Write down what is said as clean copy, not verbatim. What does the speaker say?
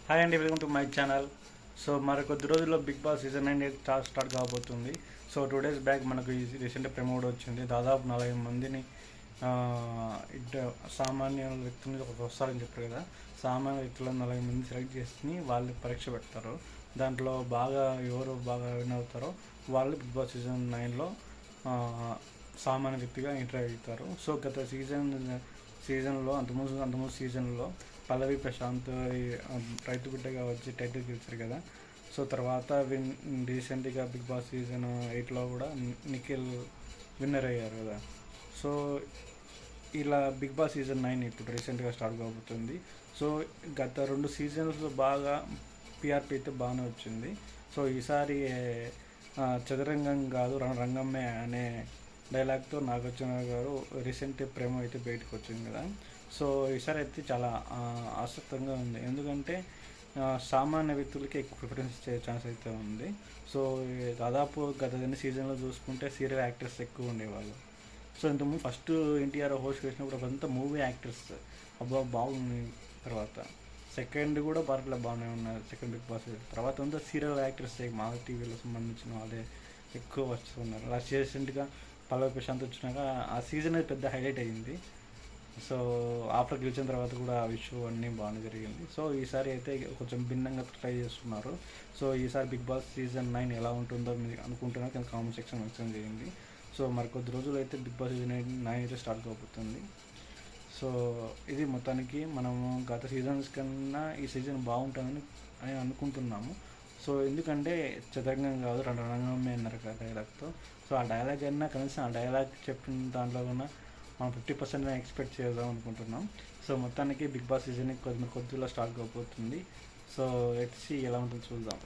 Hi అండి, welcome to my channel. So మరి కొద్ది రోజుల్లో బిగ్ బాస్ సీజన్ 9 స్టార్ట్ కాబోతుంది. సో 2 days బ్యాక్ మనకు ఈ రీసెంట్ ప్రెమో కూడా వచ్చింది. దాదాపు 40 మందిని సామాన్య వ్యక్తులని వస్తారని చెప్పారు కదా. సామాన్య వ్యక్తులను 40 మంది సెలెక్ట్ చేసుకుని వాళ్ళు పరీక్ష పెడతారు. దాంట్లో ఎవరు బాగా విన్ అవుతారో వాళ్ళు బిగ్ బాస్ సీజన్ 9లో సామాన్య వ్యక్తిగా ఎంటర్ అవుతారు. సో గత సీజన్లో అంతకుముందు సీజన్లో పల్లవి ప్రశాంత్ రైతు బిడ్డగా వచ్చి టైటిల్ గెలిచారు కదా. సో తర్వాత రీసెంట్గా బిగ్ బాస్ సీజన్ 8లో కూడా నిఖిల్ విన్నర్ అయ్యారు కదా. సో ఇలా బిగ్ బాస్ సీజన్ 9 ఇప్పుడు రీసెంట్గా స్టార్ట్ కాబోతుంది. సో గత 2 సీజన్స్ బాగా పిఆర్పి అయితే బాగానే వచ్చింది. సో ఈసారి చదరంగం కాదు రంగమ్మే అనే డైలాగ్తో నాగార్జున గారు రీసెంట్ ప్రేమ అయితే బయటకు వచ్చింది కదా. సో ఈసారి అయితే చాలా ఆసక్తంగా ఉంది, ఎందుకంటే సామాన్య వ్యక్తులకి ఎక్కువ ప్రిఫరెన్స్ ఇచ్చే ఛాన్స్ అయితే ఉంది. సో దాదాపు గత 2 సీజన్లో చూసుకుంటే సీరియల్ యాక్టర్స్ ఎక్కువ ఉండేవాళ్ళు. సో ఇంతకుముందు ఫస్ట్ ఎన్టీఆర్ హోస్ట్ చేసినప్పుడు అంతా మూవీ యాక్టర్స్ బాగుంది. తర్వాత సెకండ్ కూడా బాగానే ఉన్నారు. సెకండ్ బిగ్ బాస్ తర్వాత అంతా సీరియల్ యాక్టర్స్ మా టీవీలో సంబంధించిన వాళ్ళే ఎక్కువ వస్తున్నారు. అలా రీసెంట్గా పల్లవి ప్రశాంత్ వచ్చినాక ఆ సీజన్ పెద్ద హైలైట్ అయ్యింది. సో ఆఫ్టర్ గెలిచిన తర్వాత కూడా ఆ విషయం అన్నీ బాగానే జరిగింది. సో ఈసారి అయితే కొంచెం భిన్నంగా ట్రై చేస్తున్నారు. సో ఈసారి బిగ్ బాస్ సీజన్ 9 ఎలా ఉంటుందో మీరు అనుకుంటున్నారు కానీ కామెంట్ సెక్షన్ మెన్షన్ చేయండి. సో మరి కొద్ది రోజులు అయితే బిగ్ బాస్ సీజన్ 9 అయితే స్టార్ట్ కాబోతుంది. సో ఇది మొత్తానికి మనము గత సీజన్స్ కన్నా ఈ సీజన్ బాగుంటుందని అనుకుంటున్నాము. సో ఎందుకంటే చదరంగం కాదు రంగమ్మే అన్నారు కదా డైలాగ్తో. సో ఆ డైలాగ్ అయినా కనీసం ఆ డైలాగ్ చెప్పిన దాంట్లో కన్నా మనం 50% ఎక్స్పెక్ట్ చేద్దాం అనుకుంటున్నాం. సో మొత్తానికి బిగ్ బాస్ సీజన్ కొద్దిలో స్టార్ట్ కాబోతుంది. సో లెట్స్ సీ ఎలా ఉంటుందో చూద్దాం.